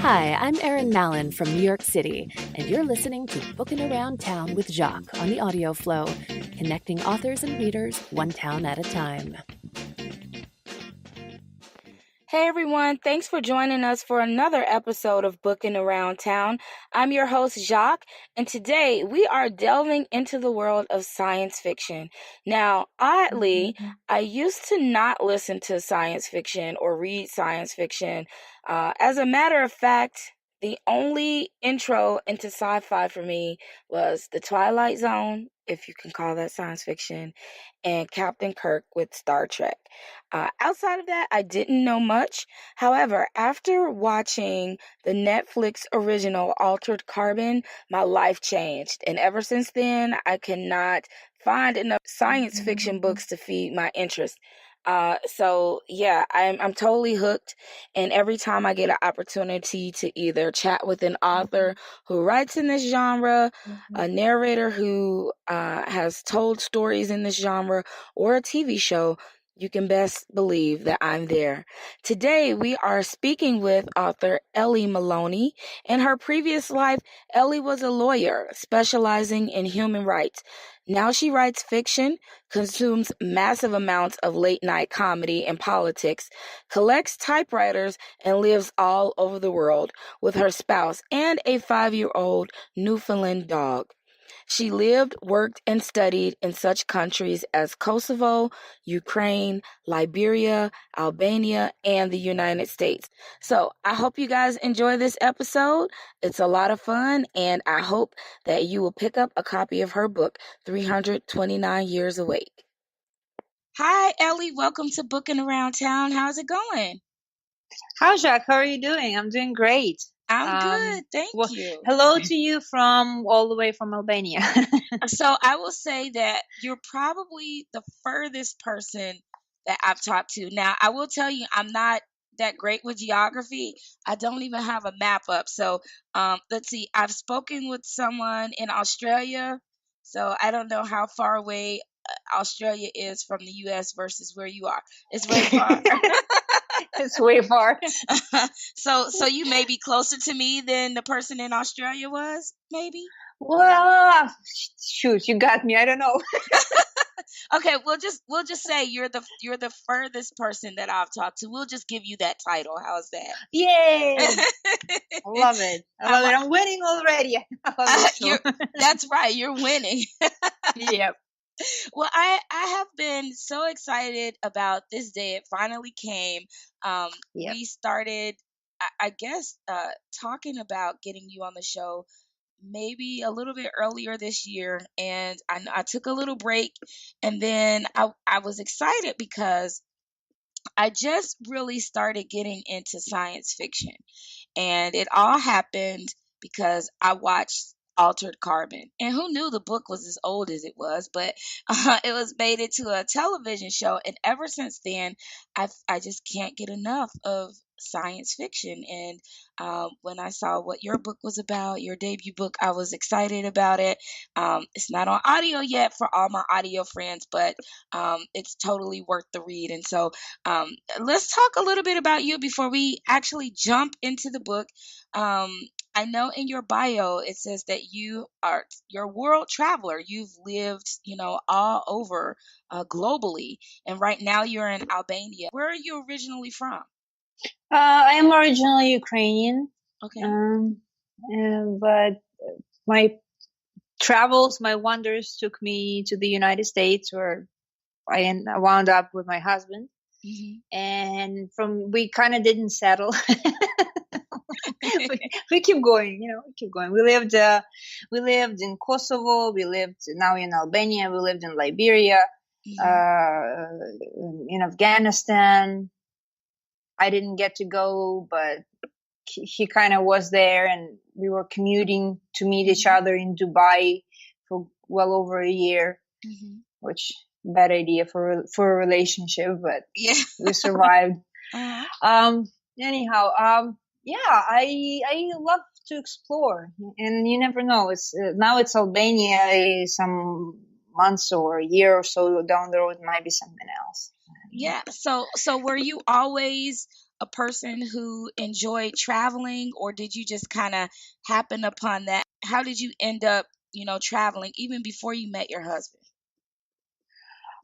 Hi, I'm Erin Mallon from New York City, and you're listening to Bookin Around Town with Jacques on the audio flow, connecting authors and readers one town at a time. Hey everyone, thanks for joining us for another episode of Bookin Around Town. I'm your host, Jacques, and today we are delving into the world of science fiction. Now, oddly, I used to not listen to science fiction or read science fiction. As a matter of fact, the only intro into sci-fi for me was The Twilight Zone, if you can call that science fiction, and Captain Kirk with Star Trek. Outside of that, I didn't know much. However, after watching the Netflix original Altered Carbon, my life changed. And ever since then, I cannot find enough science fiction books to feed my interest. I'm totally hooked. And every time I get an opportunity to either chat with an author who writes in this genre, a narrator who has told stories in this genre, or a TV show, you can best believe that I'm there. Today, we are speaking with author Ellie Maloney. In her previous life, Ellie was a lawyer specializing in human rights. Now she writes fiction, consumes massive amounts of late-night comedy and politics, collects typewriters, and lives all over the world with her spouse and a 5-year-old Newfoundland dog. She lived, worked, and studied in such countries as Kosovo, Ukraine, Liberia, Albania, and the United States. So I hope you guys enjoy this episode. It's a lot of fun, and I hope that you will pick up a copy of her book, 329 Years Awake. Hi, Ellie. Welcome to Bookin Around Town. How's it going? Hi, Jacques. How are you doing? I'm doing great. I'm good. Thank you. Hello to you from all the way from Albania. So I will say that you're probably the furthest person that I've talked to. Now, I will tell you, I'm not that great with geography. I don't even have a map up. So let's see. I've spoken with someone in Australia. So I don't know how far away Australia is from the U.S. versus where you are. It's way far. It's way far. So you may be closer to me than the person in Australia was, maybe? Well, shoot, you got me. I don't know. Okay, we'll just say you're the furthest person that I've talked to. We'll just give you that title. How's that? Yay! I love it. I'm winning already. That's right. You're winning. Yep. Well, I have been so excited about this day. It finally came. Yep. We started, I guess, talking about getting you on the show maybe a little bit earlier this year, and I took a little break, and then I was excited because I just really started getting into science fiction, and it all happened because I watched Altered Carbon. And who knew the book was as old as it was, but it was made into a television show, and ever since then I just can't get enough of science fiction. And when I saw what your book was about, your debut book, I was excited about it. It's not on audio yet for all my audio friends, but it's totally worth the read. And so let's talk a little bit about you before we actually jump into the book. I know in your bio it says that you're a world traveler. You've lived, all over globally, and right now you're in Albania. Where are you originally from? I am originally Ukrainian. Okay. But my travels, my wanders took me to the United States, where I wound up with my husband. Mm-hmm. And we kind of didn't settle. we keep going, we keep going. We lived in Kosovo. We lived now in Albania. We lived in Liberia, in Afghanistan. I didn't get to go, but he kind of was there, and we were commuting to meet each other in Dubai for well over a year, which bad idea for a relationship, but yeah, we survived. Anyhow, I love to explore, and you never know. Now it's Albania. Some months or a year or so down the road, might be something else. Yeah. So were you always a person who enjoyed traveling, or did you just kind of happen upon that? How did you end up, traveling even before you met your husband?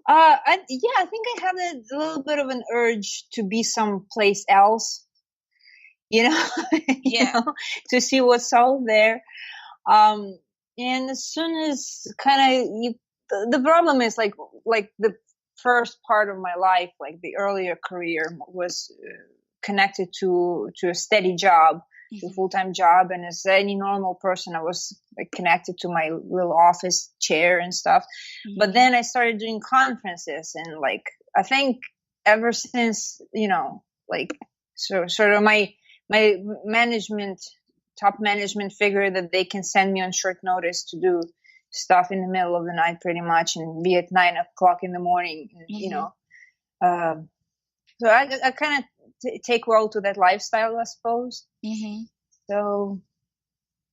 I think I had a little bit of an urge to be someplace else, you know, Yeah. to see what's out there. And as soon as the problem is like the first part of my life, like the earlier career was connected to a steady job, to a full-time job. And as any normal person, I was like connected to my little office chair and stuff. But then I started doing conferences, and like, I think ever since, like, sort of my top management figured that they can send me on short notice to do stuff in the middle of the night pretty much, and be at 9 o'clock in the morning, so I kind of take well to that lifestyle, I suppose. So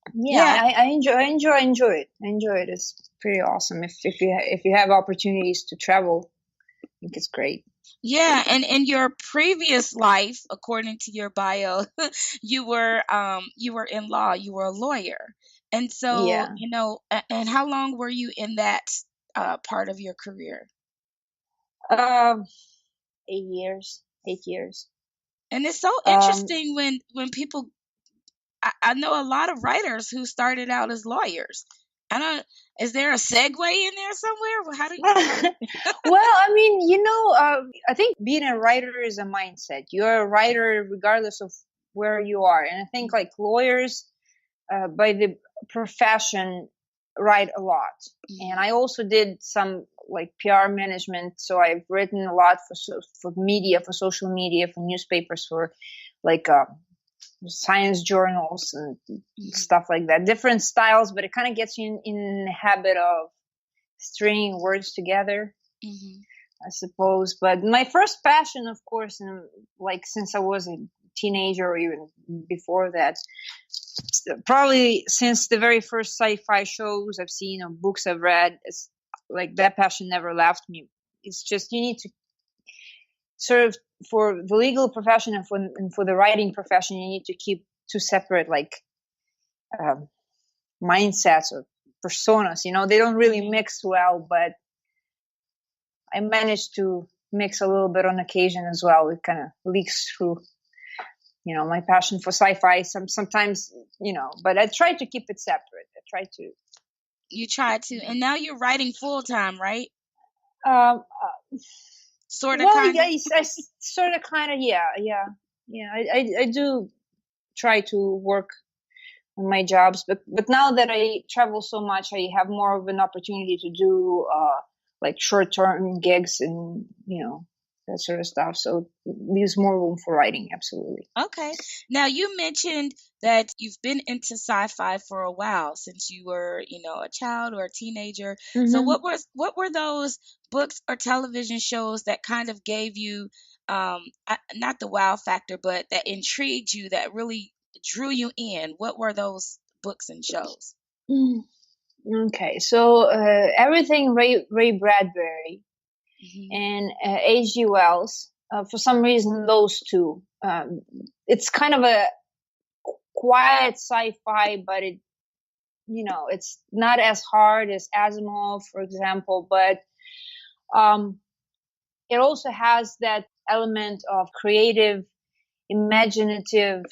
I enjoy it. It's pretty awesome. If you have opportunities to travel, I think it's great. Yeah, and in your previous life, according to your bio, you were in law, you were a lawyer. And so, and how long were you in that part of your career? 8 years. 8 years. And it's so interesting when people, I know a lot of writers who started out as lawyers. Is there a segue in there somewhere? Well, how do you? Well, I mean, I think being a writer is a mindset. You're a writer regardless of where you are. And I think like lawyers, by the profession, write a lot. And I also did some like PR management. So I've written a lot for media, for social media, for newspapers, for like science journals and stuff like that. Different styles, but it kind of gets you in the habit of stringing words together, I suppose. But my first passion, of course, and like since I was a teenager or even before that, probably since the very first sci-fi shows I've seen or books I've read, it's like that passion never left me. It's just you need to sort of, for the legal profession and for the writing profession, you need to keep two separate like mindsets or personas. They don't really mix well, but I managed to mix a little bit on occasion as well. It kind of leaks through, my passion for sci-fi. Sometimes, but I try to keep it separate. You try to, and now you're writing full time, right? Sort of. Well, kind of. I sort of, kind of, yeah. I do try to work on my jobs, but now that I travel so much, I have more of an opportunity to do like short-term gigs and that sort of stuff. So it leaves more room for writing. Absolutely. Okay. Now you mentioned that you've been into sci-fi for a while, since you were, a child or a teenager. So what were those books or television shows that kind of gave you not the wow factor, but that intrigued you, that really drew you in? What were those books and shows? Okay, so everything Ray Bradbury and H.G. Wells. For some reason, those two. It's kind of a quiet sci-fi, but it's not as hard as Asimov, for example. But it also has that element of creative, imaginative.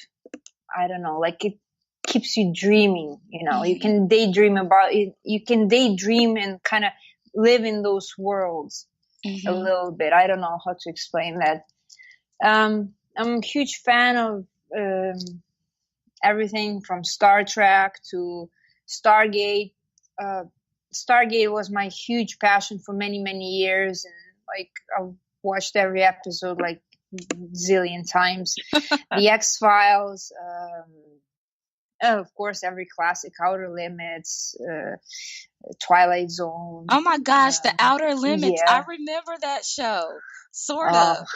I don't know, like it keeps you dreaming. You can daydream about it. You can daydream and kind of live in those worlds a little bit. I don't know how to explain that. I'm a huge fan of everything from Star Trek to Stargate. Stargate was my huge passion for many, many years, and like I've watched every episode like zillion times. The X-Files, of course, every classic, Outer Limits, Twilight Zone. Oh my gosh, the Outer Limits! Yeah. I remember that show, sort of.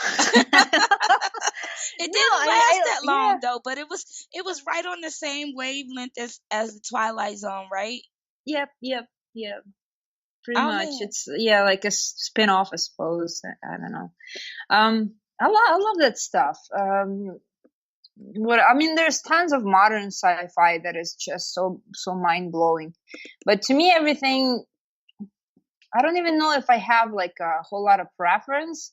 It didn't last that long though, but it was right on the same wavelength as the Twilight Zone, right? Yep. Pretty much, man. It's like a spin-off, I suppose. I don't know. I love that stuff. There's tons of modern sci-fi that is just so mind-blowing, but to me, everything, I don't even know if I have like a whole lot of preference,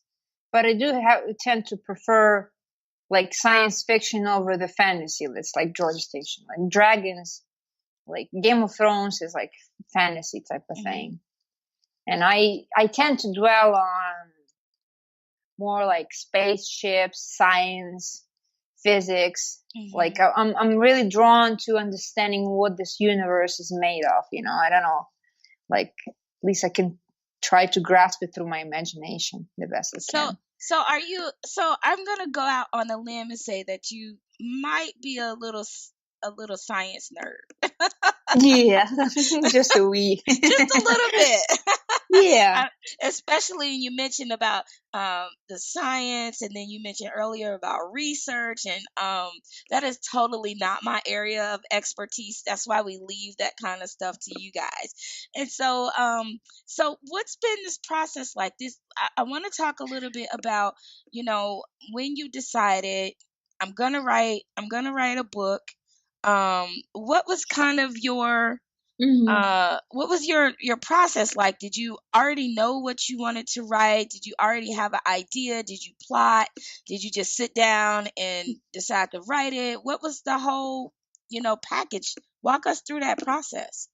but I do tend to prefer like science fiction over the fantasy list, like George Station, like dragons, like Game of Thrones is like fantasy type of thing. And I tend to dwell on more like spaceships, science, physics. Like I'm really drawn to understanding what this universe is made of. I don't know. Like at least I can try to grasp it through my imagination the best I can. So I'm gonna go out on a limb and say that you might be a little science nerd. Yeah, just a wee. Just a little bit. Yeah. Especially when you mentioned about the science, and then you mentioned earlier about research, and that is totally not my area of expertise. That's why we leave that kind of stuff to you guys. And so what's been this process like? I want to talk a little bit about, when you decided I'm gonna write a book. What was kind of your what was your process like? Did you already know what you wanted to write? Did you already have an idea? Did you plot? Did you just sit down and decide to write it? What was the whole, package? Walk us through that process.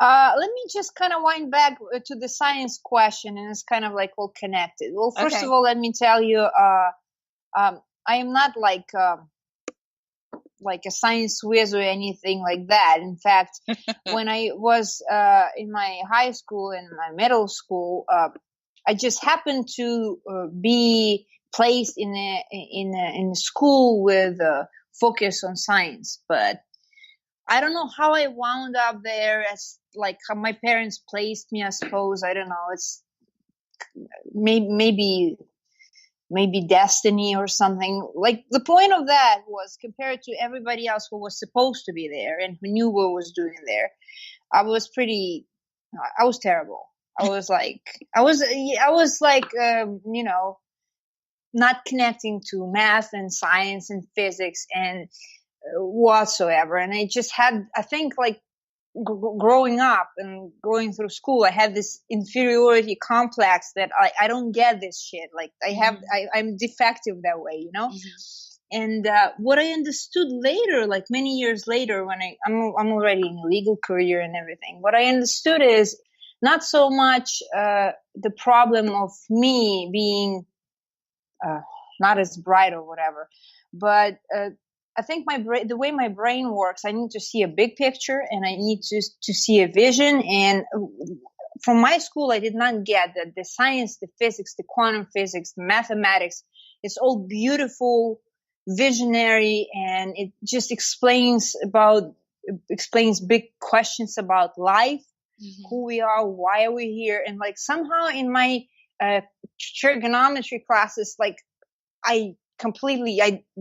Let me just kind of wind back to the science question, and it's kind of like all connected. Well, first of all, let me tell you, I am not like a science whiz or anything like that. In fact, when I was in my high school and my middle school, I just happened to be placed in a school with a focus on science. But I don't know how I wound up there, as like how my parents placed me. I suppose, I don't know. It's maybe destiny or something. Like, the point of that was, compared to everybody else who was supposed to be there and who knew what was doing there, I was terrible. I was like, not connecting to math and science and physics and whatsoever. And I just had, I think, like, growing up and going through school, I had this inferiority complex that I don't get this shit. Like, I'm defective that way, And what I understood later, like many years later, when I'm already in a legal career and everything, what I understood is not so much the problem of me being not as bright or whatever, but I think the way my brain works, I need to see a big picture, and I need to see a vision. And from my school, I did not get that the science, the physics, the quantum physics, the mathematics, it's all beautiful, visionary, and it just explains big questions about life, who we are, why are we here. And like, somehow in my trigonometry classes, like, I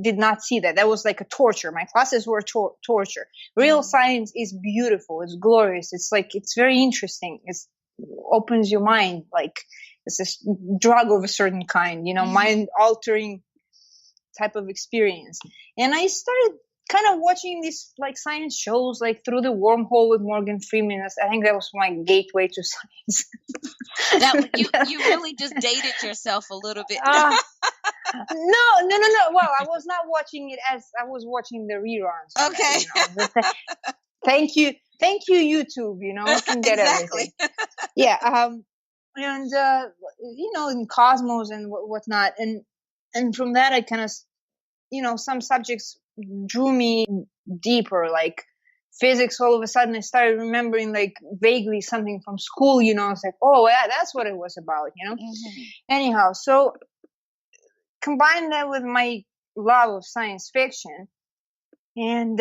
did not see that. That was like a torture. My classes were torture. Real science is beautiful. It's glorious. It's like, it's very interesting. It opens your mind. Like, it's a drug of a certain kind, mind altering type of experience. And I started kind of watching these like science shows, like Through the Wormhole with Morgan Freeman. I think that was my gateway to science. You really just dated yourself a little bit. No. Well, I was not watching it as I was watching the reruns. Okay. Thank you, YouTube. I can get everything. Yeah. And in Cosmos and whatnot, and from that I kind of, some subjects drew me deeper, like physics. All of a sudden I started remembering like vaguely something from school. I was like, oh yeah, that's what it was about. Anyhow, so combine that with my love of science fiction, and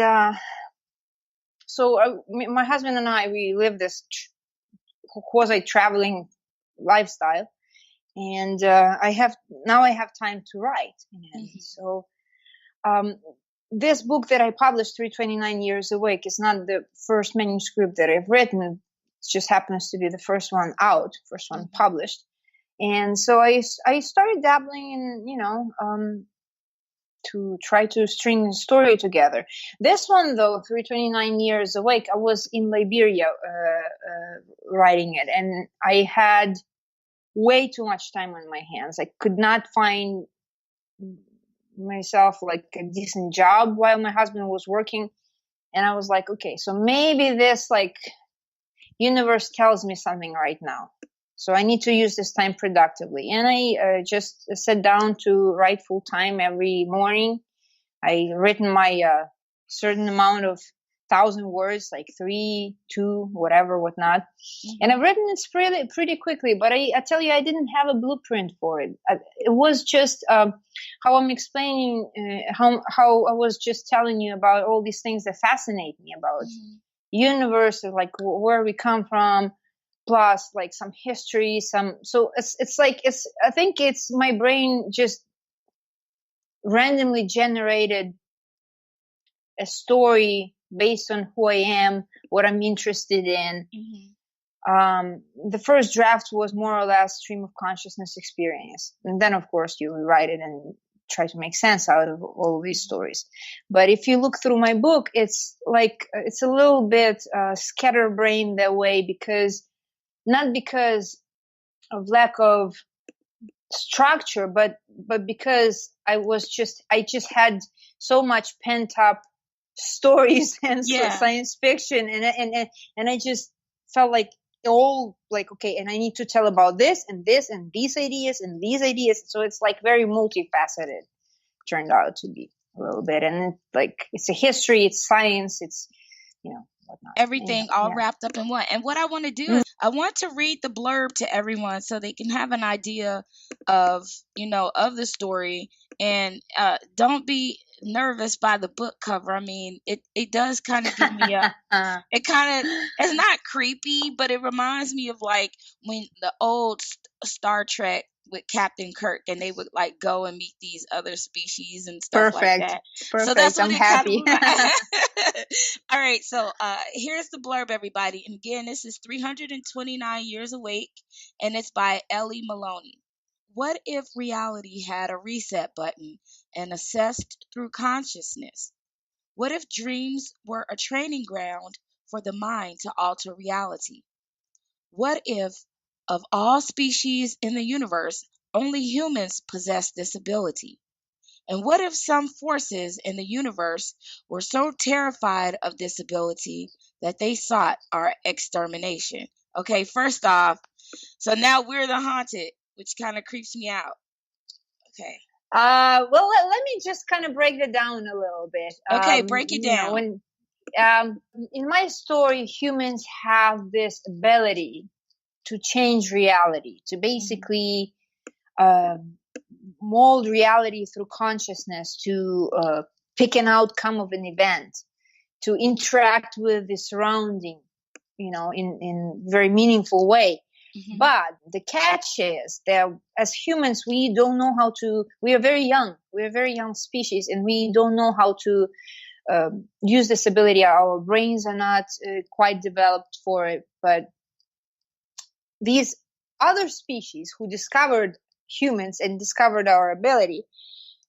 so my husband and I, we live this quasi-traveling lifestyle, and I have time to write. And so this book that I published, 329 Years Awake, is not the first manuscript that I've written. It just happens to be the first one out, first one published. And so I started dabbling in, to try to string a story together. This one, though, 329 Years Awake, I was in Liberia writing it, and I had way too much time on my hands. I could not find myself like a decent job while my husband was working. And I was like, okay, so maybe this like universe tells me something right now. So I need to use this time productively. And I just sat down to write full time every morning. I written my certain amount of 1,000 words, like 3, 2, whatever, whatnot. And I've written it pretty quickly, but I tell you, I didn't have a blueprint for it. It was just how I'm explaining, how I was just telling you about all these things that fascinate me about universe, like where we come from, plus like some history, so I think it's my brain just randomly generated a story based on who I am, what I'm interested in. The first draft was more or less stream of consciousness experience. And then, of course, you rewrite it and try to make sense out of all of these stories. But if you look through my book, it's like, it's a little bit scatterbrained that way, not because of lack of structure, but because I just had so much pent up stories and science fiction, and I just felt like all like, okay, and I need to tell about this and this and these ideas and these ideas. So it's like very multifaceted, turned out to be a little bit. And it's a history, it's science, it's whatnot. Everything all wrapped up in one. And what I want to do is I want to read the blurb to everyone so they can have an idea of the story. And don't be nervous by the book cover. I mean, it does kind of give me it's not creepy, but it reminds me of like when the old Star Trek with Captain Kirk, and they would like go and meet these other species and stuff like that. Perfect. So that's what I'm happy. All right, so here's the blurb, everybody. And again, this is 329 Years Awake, and it's by Ellie Maloney. What if reality had a reset button and assessed through consciousness? What if dreams were a training ground for the mind to alter reality? What if, of all species in the universe, only humans possess this ability? And what if some forces in the universe were so terrified of this ability that they sought our extermination? Okay, first off, so now we're the haunted, which kind of creeps me out. Okay. Well, let me just kind of break it down a little bit. Okay, break it down. In my story, humans have this ability to change reality, to basically mold reality through consciousness, to pick an outcome of an event, to interact with the surrounding, in very meaningful way. But the catch is that as humans, we don't know how to, we are very young species, and we don't know how to use this ability. Our brains are not quite developed for it. But these other species who discovered humans and discovered our ability,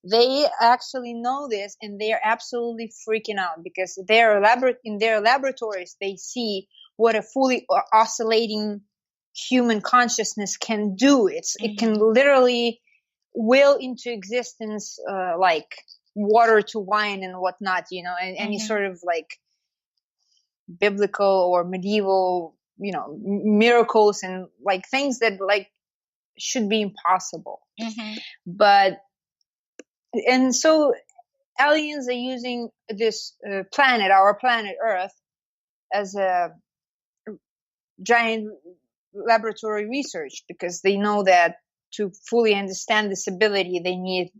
they actually know this, and they are absolutely freaking out because in their laboratories, they see what a fully oscillating human consciousness can do. It can literally will into existence like water to wine and whatnot, and any sort of like biblical or medieval miracles and like things that like should be impossible. And so aliens are using this planet, our planet Earth, as a giant laboratory research, because they know that to fully understand this ability, they need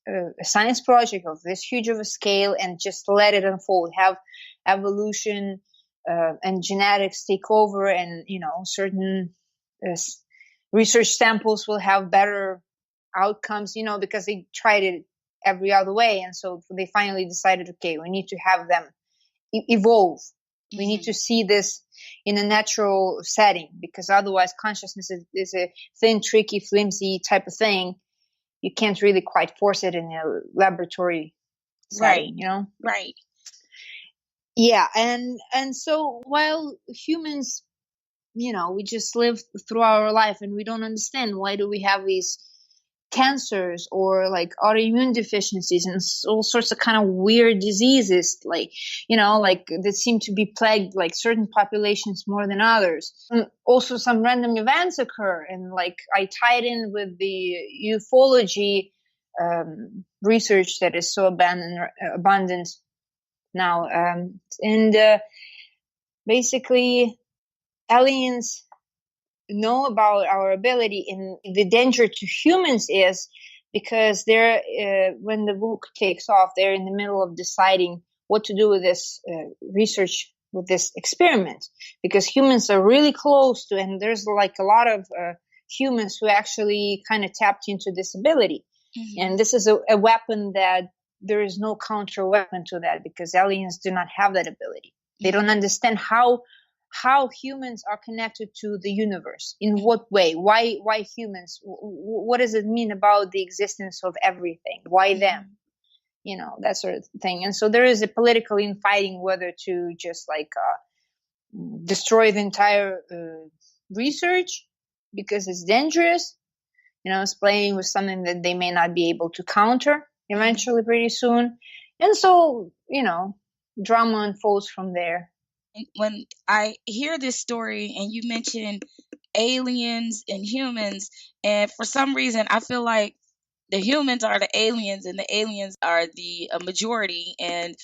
a science project of this huge of a scale and just let it unfold, have evolution and genetics take over, and certain research samples will have better outcomes, because they tried it every other way. And so they finally decided, okay, we need to have them evolve. We need to see this in a natural setting, because otherwise consciousness is a thin, tricky, flimsy type of thing. You can't really quite force it in a laboratory setting, Right. Yeah. And so while humans, we just live through our life and we don't understand why do we have these cancers or like autoimmune deficiencies and all sorts of kind of weird diseases, like that seem to be plagued like certain populations more than others. And also some random events occur, and like I tied in with the ufology research that is so abundant now, and basically aliens know about our ability, and the danger to humans is because they're when the book takes off, they're in the middle of deciding what to do with this research, with this experiment, because humans are really close to, and there's like a lot of humans who actually kind of tapped into this ability. And this is a weapon that there is no counter weapon to that, because aliens do not have that ability. They don't understand how humans are connected to the universe. In what way? Why humans? What does it mean about the existence of everything? Why them? That sort of thing. And so there is a political infighting whether to just like destroy the entire research because it's dangerous. It's playing with something that they may not be able to counter eventually pretty soon. And so, drama unfolds from there. When I hear this story and you mention aliens and humans, and for some reason I feel like the humans are the aliens and the aliens are the majority, and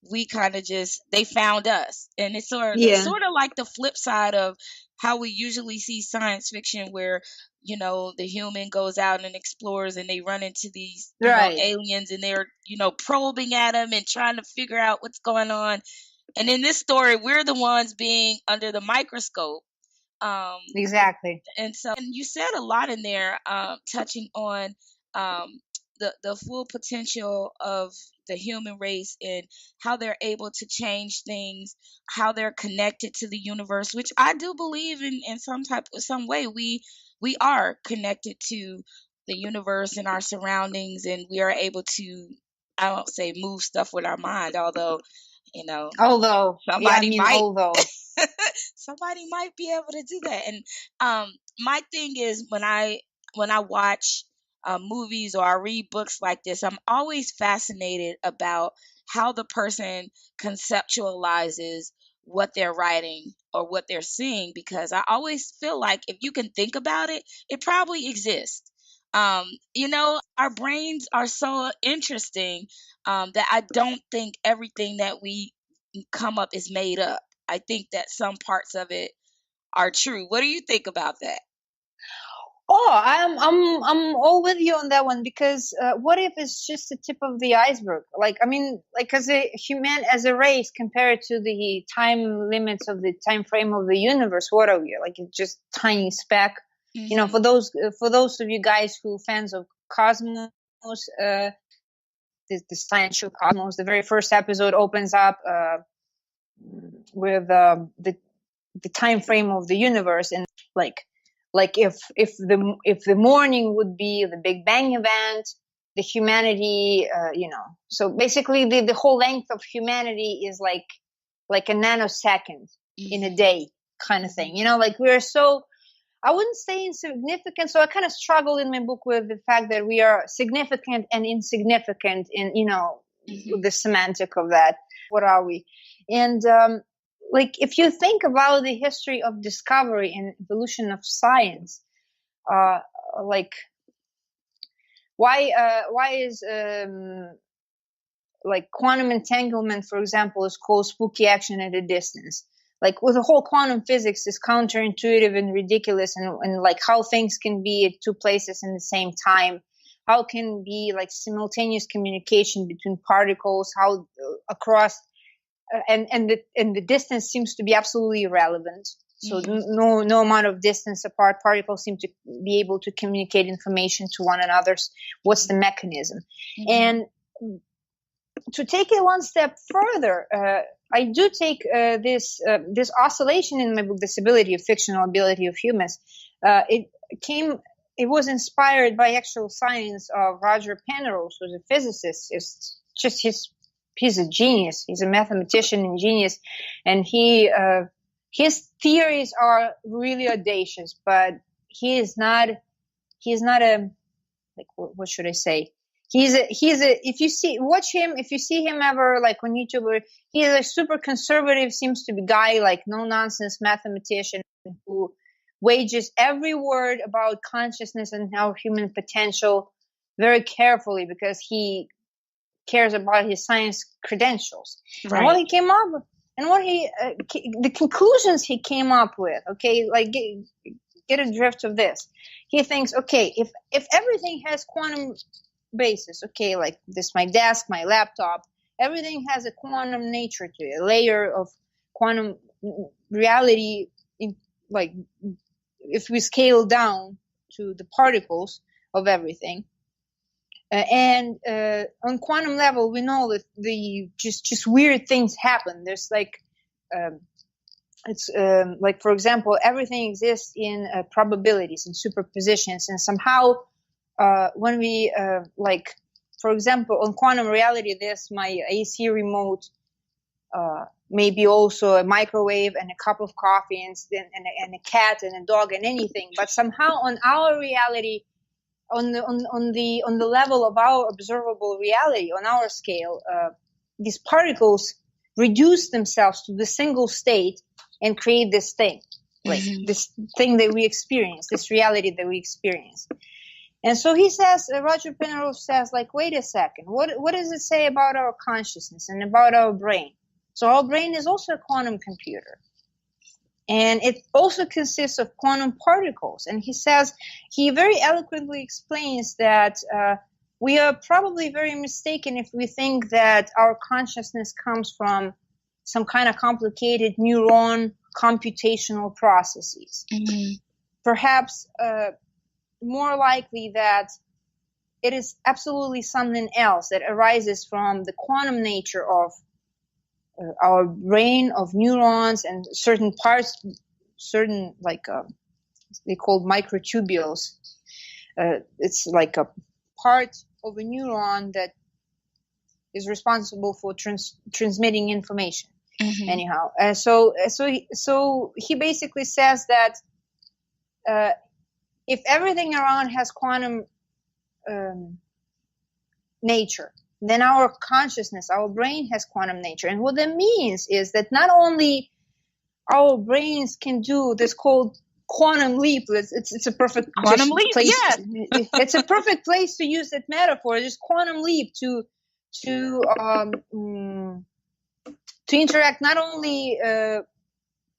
we kind of just, they found us. And it's sort of like the flip side of how we usually see science fiction, where the human goes out and explores and they run into these aliens, and they're probing at them and trying to figure out what's going on. And in this story, we're the ones being under the microscope. Exactly. And you said a lot in there, touching on the full potential of the human race and how they're able to change things, how they're connected to the universe, which I do believe in some way we are connected to the universe and our surroundings, and we are able to, I don't say move stuff with our mind, although somebody might be able to do that. And my thing is, when I watch movies or I read books like this, I'm always fascinated about how the person conceptualizes what they're writing or what they're seeing, because I always feel like if you can think about it, it probably exists. Our brains are so interesting that I don't think everything that we come up is made up. I think that some parts of it are true. What do you think about that? Oh, I'm all with you on that one, because what if it's just the tip of the iceberg? As a race, compared to the time limits of the time frame of the universe, what are we? Like, it's just tiny speck. For those of you guys who fans of Cosmos, the science show Cosmos, the very first episode opens up with the time frame of the universe, and if the morning would be the Big Bang event, the humanity, so basically the whole length of humanity is like a nanosecond in a day kind of thing. We're so, I wouldn't say insignificant. So I kind of struggle in my book with the fact that we are significant and insignificant in, the semantic of that. What are we? And, if you think about the history of discovery and evolution of science, why is quantum entanglement, for example, is called spooky action at a distance? With the whole quantum physics is counterintuitive and ridiculous, and how things can be at two places in the same time. How can be simultaneous communication between particles? How across and the distance seems to be absolutely irrelevant. So no amount of distance apart, particles seem to be able to communicate information to one another. What's the mechanism? And to take it one step further, I do take this oscillation in my book, Disability of Fictional Ability of Humans. It was inspired by actual science of Roger Penrose, who's a physicist. He's a genius. He's a mathematician and genius, and his theories are really audacious. But he's not a, like, what should I say? If you see him ever like on YouTube, he's a super conservative, seems to be guy, like no nonsense mathematician who wages every word about consciousness and our human potential very carefully because he cares about his science credentials. Right. And what he came up with, and the conclusions he came up with, okay, like get a drift of this. He thinks, okay, if everything has quantum basis, okay, like this, my desk, my laptop, everything has a quantum nature to it, a layer of quantum reality, like if we scale down to the particles of everything, and on quantum level, we know that the just weird things happen. There's like like, for example, everything exists in probabilities and superpositions, and somehow when we like, for example, on quantum reality, there's my AC remote, maybe also a microwave and a cup of coffee and a cat and a dog and anything. But somehow on our reality, on the level of our observable reality, on our scale, these particles reduce themselves to the single state and create this thing, like this thing that we experience, this reality that we experience. And so he says, Roger Penrose says, like, wait a second, what does it say about our consciousness and about our brain? So our brain is also a quantum computer. And it also consists of quantum particles. And he says, he very eloquently explains that we are probably very mistaken if we think that our consciousness comes from some kind of complicated neuron computational processes. Mm-hmm. Perhaps more likely that it is absolutely something else that arises from the quantum nature of our brain, of neurons and certain parts, like they called microtubules. It's like a part of a neuron that is responsible for transmitting information. Mm-hmm. Anyhow, so he basically says that if everything around has quantum nature, then our consciousness, our brain has quantum nature. And what that means is that not only our brains can do this called quantum leap, it's a perfect quantum leap, place. Yes. It's a perfect place to use that metaphor, just quantum leap to interact not only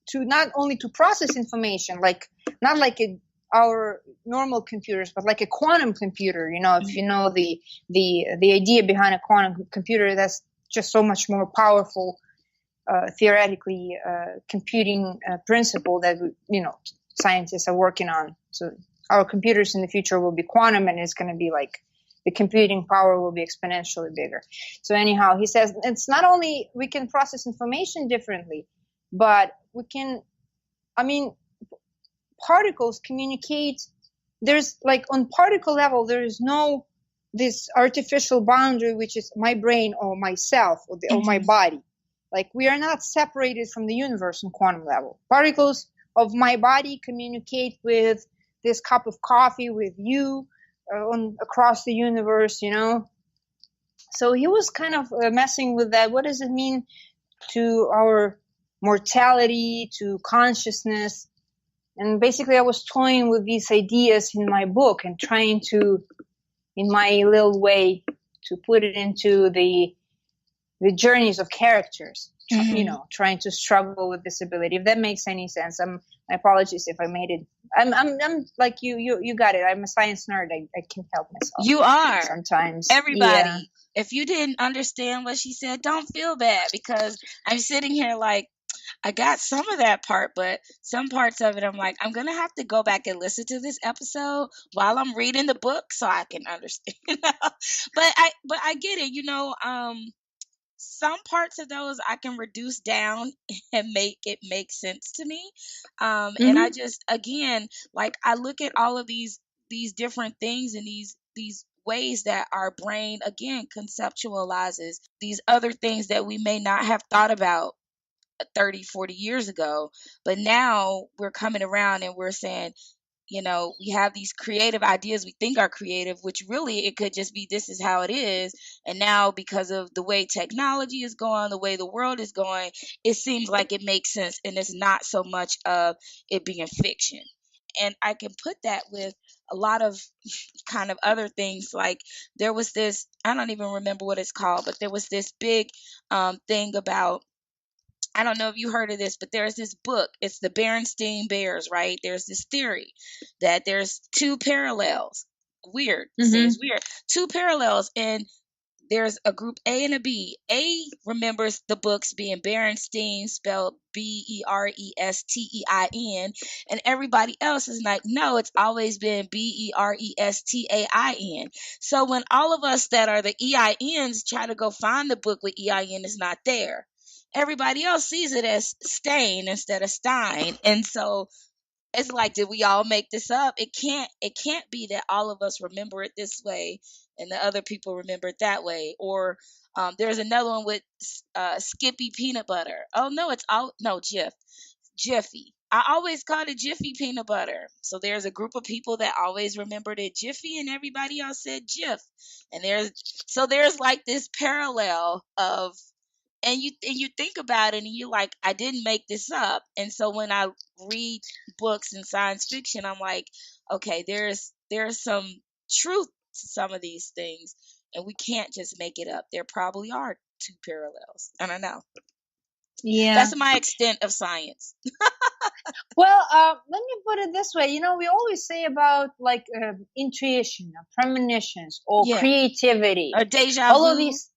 to process information, like not like our normal computers, but like a quantum computer. You know, if you know the idea behind a quantum computer, that's just so much more powerful, theoretically, computing principle that scientists are working on. So our computers in the future will be quantum, and it's going to be like the computing power will be exponentially bigger. So anyhow, he says it's not only we can process information differently, but we can, particles communicate. There's like on particle level, there is no this artificial boundary, which is my brain or myself or my body. Like we are not separated from the universe on quantum level. Particles of my body communicate with this cup of coffee, with you across the universe, So he was kind of messing with that. What does it mean to our mortality, to consciousness? And basically I was toying with these ideas in my book and trying to, in my little way, to put it into the journeys of characters, trying to struggle with disability. If that makes any sense, my apologies if I made it. I'm like you got it. I'm a science nerd. I can't help myself. You are sometimes. Everybody. Yeah. If you didn't understand what she said, don't feel bad, because I'm sitting here like, I got some of that part, but some parts of it, I'm like, I'm going to have to go back and listen to this episode while I'm reading the book so I can understand. But I get it. some parts of those I can reduce down and make it make sense to me. And I just, again, like I look at all of these different things and these ways that our brain again conceptualizes these other things that we may not have thought about 30, 40 years ago, but now we're coming around and we're saying, we have these creative ideas we think are creative, which really it could just be this is how it is. And now, because of the way technology is going, the way the world is going, it seems like it makes sense. And it's not so much of it being fiction. And I can put that with a lot of kind of other things. Like there was this, I don't even remember what it's called, but there was this big thing about, I don't know if you heard of this, but there's this book. It's the Berenstain Bears, right? There's this theory that there's two parallels. Weird. Seems weird. Two parallels. And there's a group A and a B. A remembers the books being Berenstain, spelled Berestein, and everybody else is like, no, it's always been Berestain. So when all of us that are the EINs try to go find the book with EIN is not there, everybody else sees it as Stain instead of Stein. And so it's like, did we all make this up? It can't be that all of us remember it this way and the other people remember it that way. Or there's another one with Skippy peanut butter. Oh no, it's all no Jiffy. I always called it Jiffy peanut butter. So there's a group of people that always remembered it Jiffy, and everybody else said Jif. And there's like this parallel of, and you think about it and you're like, I didn't make this up. And so when I read books and science fiction, I'm like, okay, there's some truth to some of these things, and we can't just make it up. There probably are two parallels. I don't know. Yeah. That's my extent of science. Well, let me put it this way. We always say about like intuition, or premonitions, or creativity, or deja all vu. of these.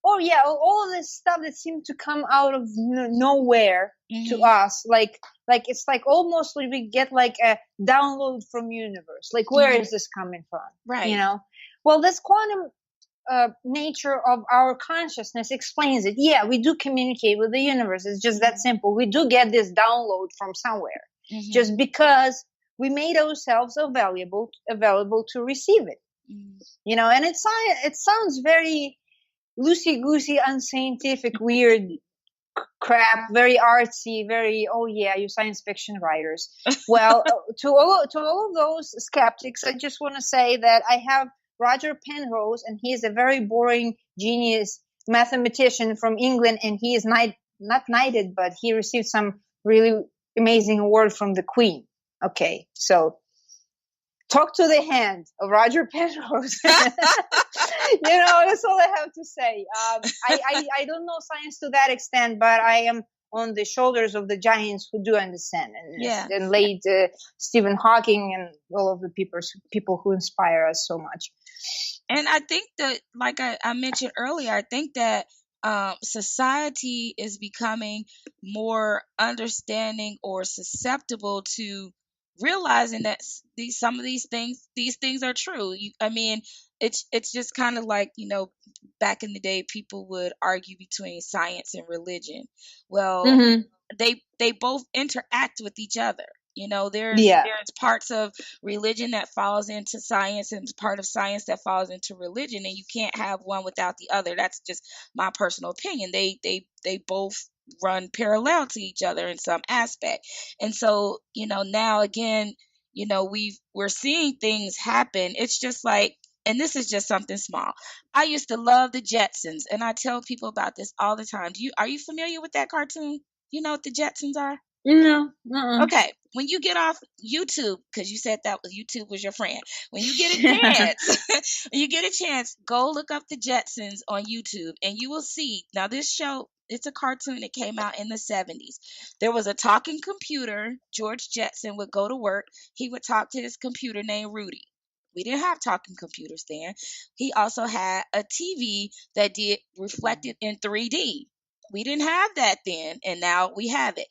Oh yeah, all of this stuff that seemed to come out of nowhere to us, like it's like almost like we get like a download from universe. Like, where is this coming from? Right. Well, this quantum nature of our consciousness explains it. Yeah, we do communicate with the universe. It's just that simple. We do get this download from somewhere, just because we made ourselves available to receive it. And it sounds very loosey-goosey, unscientific, weird crap, very artsy, very, oh yeah, you science fiction writers. Well, to all of those skeptics, I just want to say that I have Roger Penrose, and he is a very boring genius mathematician from England, and he is not knighted, but he received some really amazing award from the Queen. Okay, so talk to the hand of Roger Penrose. That's all I have to say. I don't know science to that extent, but I am on the shoulders of the giants who do understand, and late Stephen Hawking and all of the people who inspire us so much. And I think that, like I mentioned earlier, I think that society is becoming more understanding or susceptible to realizing that some of these things are true. It's just kind of like, back in the day, people would argue between science and religion. Well, they both interact with each other. There's parts of religion that falls into science, and part of science that falls into religion, and you can't have one without the other. That's just my personal opinion. They both run parallel to each other in some aspect. And so, now again, we're seeing things happen. It's just like, and this is just something small. I used to love the Jetsons, and I tell people about this all the time. Are you familiar with that cartoon? You know what the Jetsons are? No. Okay, when you get off YouTube, because you said that YouTube was your friend. When you get a chance, go look up the Jetsons on YouTube, and you will see. Now, this show, it's a cartoon that came out in the 70s. There was a talking computer. George Jetson would go to work. He would talk to this computer named Rudy. We didn't have talking computers then. He also had a TV that did reflected in 3D. We didn't have that then, and now we have it.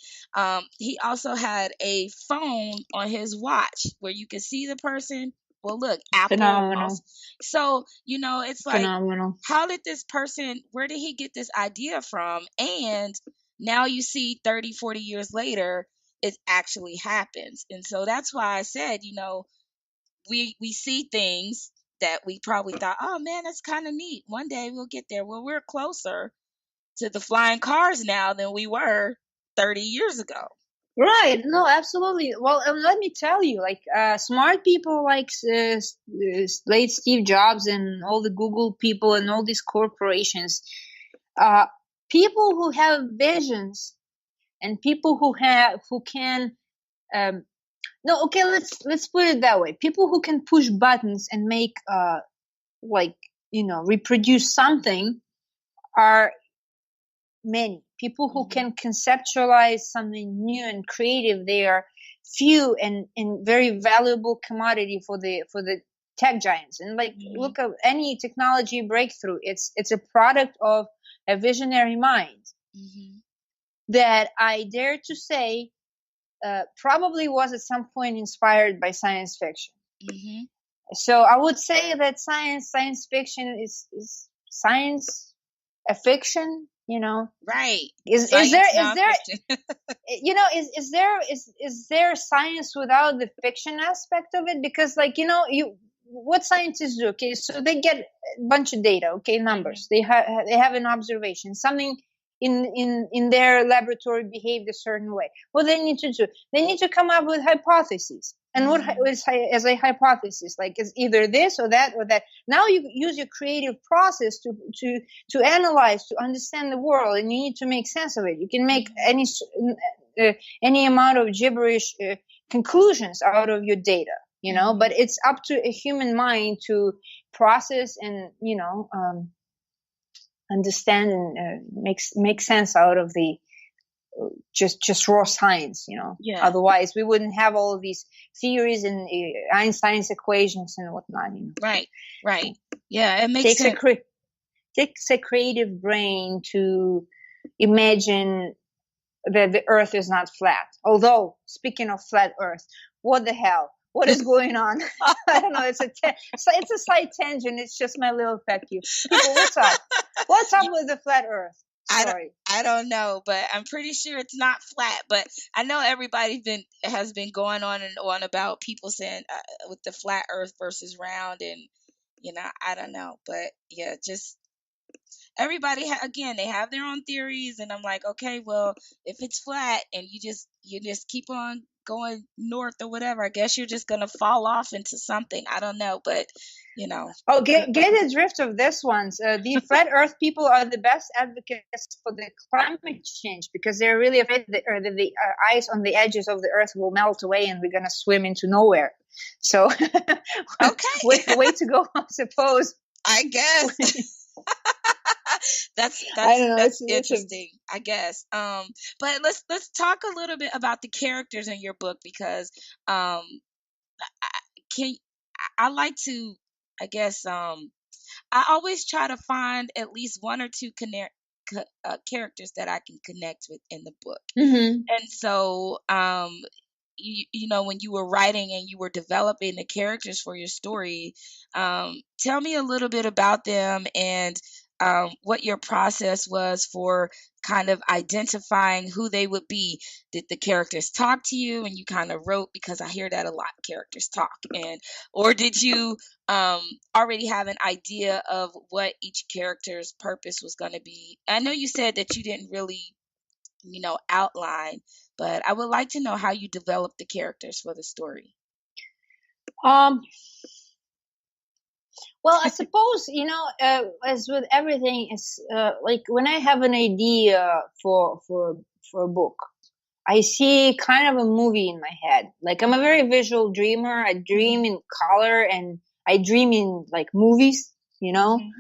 He also had a phone on his watch where you could see the person well, look, Apple. Phenomenal. So, you know, it's like, Phenomenal. how did this person, where did he get this idea from? And now you see 30, 40 years later, it actually happens. And so that's why I said, you know, we see things that we probably thought, oh man, that's kind of neat. One day we'll get there. Well, we're closer to the flying cars now than we were 30 years ago. Right. No, absolutely. Well, let me tell you, like, smart people like late Steve Jobs and all the Google people and all these corporations, people who have visions and people who can, no, okay, let's put it that way. People who can push buttons and make, like, reproduce something are many. People who can conceptualize something new and creative, they are few and very valuable commodity for the tech giants. And like, look at any technology breakthrough. It's a product of a visionary mind that I dare to say probably was at some point inspired by science fiction. So I would say that science fiction is science a fiction, right? Is there is there science without the fiction aspect of it? Because like, what scientists do, okay, so they get a bunch of data, okay, numbers, they have an observation, something in their laboratory behaved a certain way. What they need to do, they need to come up with hypotheses. And what is as a hypothesis, like, is either this or that or that. Now you use your creative process to analyze, to understand the world, and you need to make sense of it. You can make any amount of gibberish conclusions out of your data, but it's up to a human mind to process and understand and make sense out of the just raw science, Otherwise we wouldn't have all of these theories and Einstein's equations and whatnot. Right. Yeah, it makes sense. Takes a creative brain to imagine that the Earth is not flat. Although, speaking of flat Earth, what the hell? What is going on? I don't know. It's a slight tangent. It's just my little pet peeve. People, what's up? What's up with the flat Earth? Sorry. I don't know, but I'm pretty sure it's not flat. But I know everybody has been going on and on about people saying with the flat Earth versus round, and I don't know, but yeah, just everybody again, they have their own theories, and I'm like, okay, well, if it's flat and you just keep on going north or whatever, I guess you're just gonna fall off into something. I don't know, but Oh, get the drift of this one. The flat Earth people are the best advocates for the climate change because they're really afraid that the ice on the edges of the Earth will melt away and we're gonna swim into nowhere. So, okay, way to go, I suppose. I guess. That's interesting, I guess. But let's talk a little bit about the characters in your book because I like to, I guess, I always try to find at least one or two characters that I can connect with in the book. And so, when you were writing and you were developing the characters for your story, tell me a little bit about them and what your process was for kind of identifying who they would be. Did the characters talk to you and you kind of wrote, because I hear that a lot, characters talk, or did you already have an idea of what each character's purpose was going to be? I know you said that you didn't really outline, but I would like to know how you developed the characters for the story. Well, I suppose, as with everything, it's like when I have an idea for a book, I see kind of a movie in my head. Like, I'm a very visual dreamer. I dream in color and I dream in like movies, and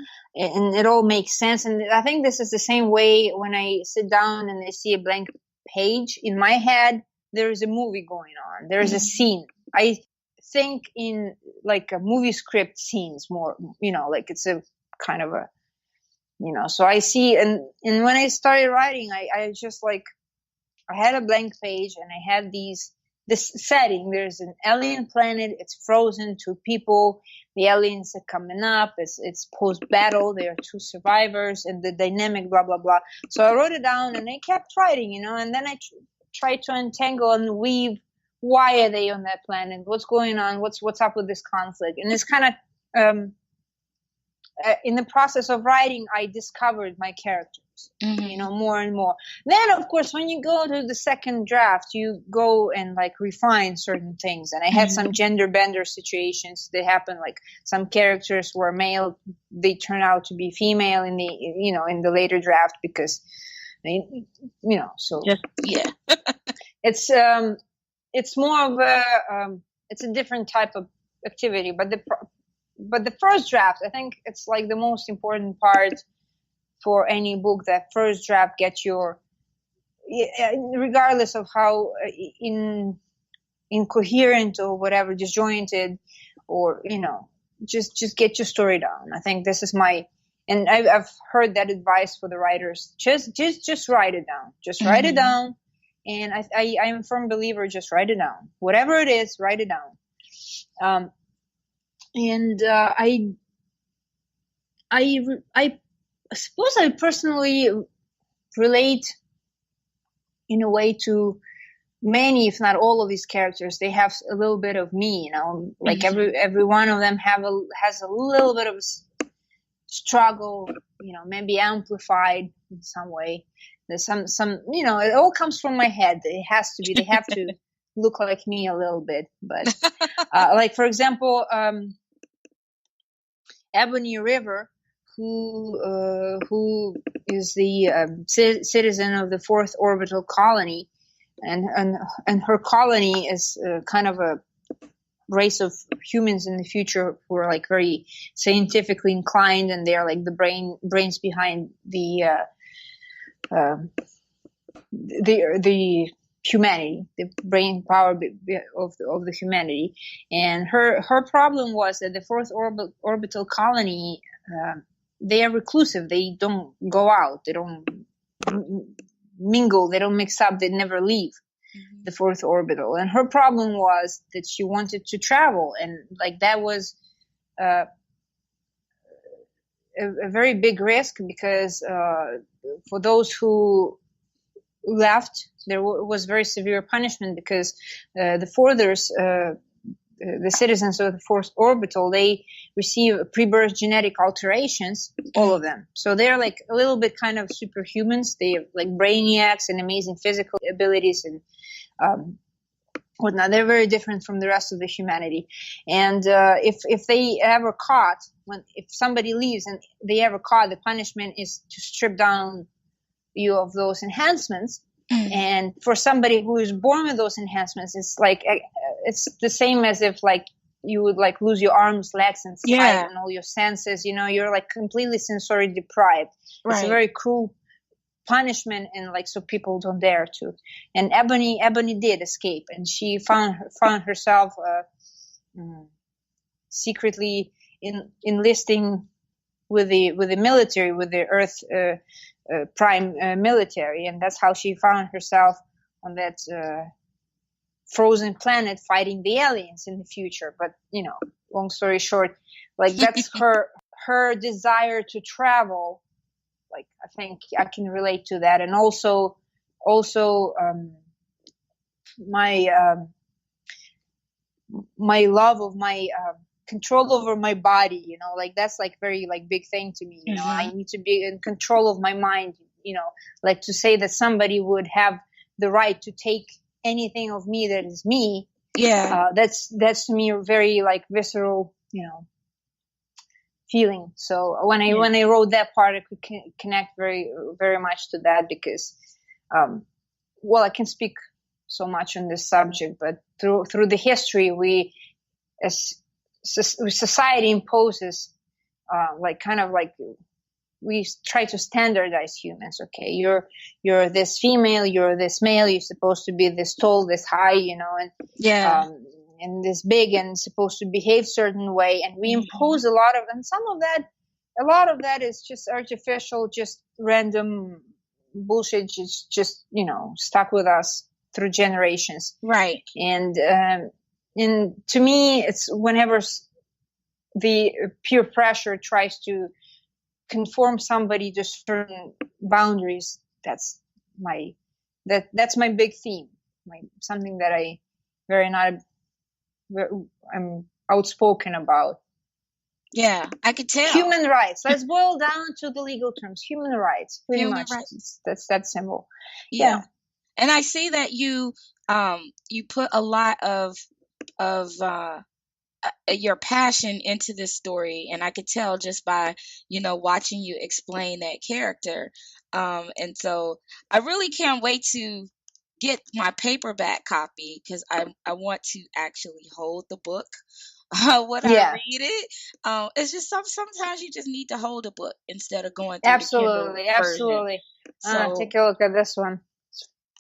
it all makes sense. And I think this is the same way when I sit down and I see a blank page in my head. There is a movie going on. There is a scene. I think in like a movie script scenes more, like it's a kind of a, so I see, and when I started writing, I just like, I had a blank page and I had these this setting. There's an alien planet. It's frozen to people. The aliens are coming up. It's post-battle. There are two survivors and the dynamic, blah, blah, blah. So I wrote it down and I kept writing, and then I tried to untangle and weave. Why are they on that planet? What's going on? What's up with this conflict? And it's kind of, in the process of writing, I discovered my characters, more and more. Then, of course, when you go to the second draft, you go and like refine certain things. And I had some gender bender situations that happened. Like some characters were male, they turn out to be female in the in the later draft because so yeah. It's more of a it's a different type of activity, but the first draft, I think it's like the most important part for any book. That first draft gets your, regardless of how incoherent or whatever, disjointed, or just get your story down. I think this is and I've heard that advice for the writers. Just write it down. Just write it down. And I am a firm believer. Just write it down. Whatever it is, write it down. And I suppose I personally relate in a way to many, if not all, of these characters. They have a little bit of me, like every one of them has a little bit of struggle, maybe amplified in some way. There's some it all comes from my head. It has to be. They have to look like me a little bit, but like for example, Ebony River, who is the citizen of the fourth orbital colony, and her colony is kind of a race of humans in the future who are like very scientifically inclined, and they're like the brains behind the humanity, the brain power of the humanity. And her problem was that the fourth orbital colony, they are reclusive. They don't go out. They don't mingle. They don't mix up. They never leave the fourth orbital. And her problem was that she wanted to travel, and like that was a very big risk, because for those who left, there was very severe punishment, because the fourthers, the citizens of the fourth orbital, they receive pre-birth genetic alterations, all of them. So they're like a little bit kind of superhumans. They have like brainiacs and amazing physical abilities and whatnot. They're very different from the rest of the humanity. And if they ever caught, if somebody leaves and they ever caught, the punishment is to strip down you of those enhancements. And for somebody who is born with those enhancements, it's like it's the same as if like you would like lose your arms, legs, and sight and all your senses. You're like completely sensory deprived. Right. It's a very cruel punishment, and like so people don't dare to. And Ebony did escape, and she found herself secretly enlisting with the military, with the Earth prime military, and that's how she found herself on that frozen planet fighting the aliens in the future. But long story short, like that's her desire to travel. Like I think I can relate to that, and also my love of my control over my body, like that's like very like big thing to me. I need to be in control of my mind. Like to say that somebody would have the right to take anything of me that is me. Yeah, that's to me a very like visceral, feeling. So when I wrote that part, I could connect very, very much to that, because, I can speak so much on this subject, but through the history, we, as society imposes, we try to standardize humans. Okay, you're this female, you're this male, you're supposed to be this tall, this high, and this big, and supposed to behave certain way, and we impose a lot of that is just artificial, just random bullshit, just stuck with us through generations. Right. And to me, it's whenever the peer pressure tries to conform somebody to certain boundaries, that's my big theme, something that I'm outspoken about. Yeah, I could tell. Human rights. Let's boil down to the legal terms. Human rights, pretty much. That's that symbol. Yeah. And I see that you put a lot of your passion into this story, and I could tell just by watching you explain that character. And so I really can't wait to get my paperback copy, because I want to actually hold the book when I read it. It's just sometimes you just need to hold a book instead of going through the Kindle version. Absolutely. So take a look at this one.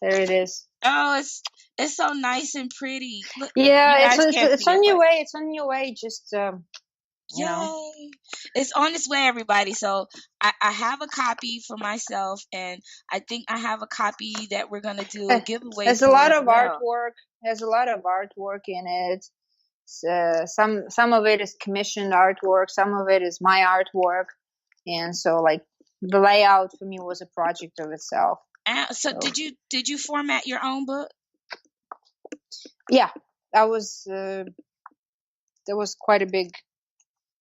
There it is. Oh, it's so nice and pretty. Look, yeah, it's on your way. It's on your way. Just Yay. It's on its way, everybody. So I have a copy for myself, and I think I have a copy that we're gonna do a giveaway. There's a lot of artwork. There's a lot of artwork in it. Some of it is commissioned artwork. Some of it is my artwork, and so like the layout for me was a project of itself. So did you format your own book? Yeah, that was quite a big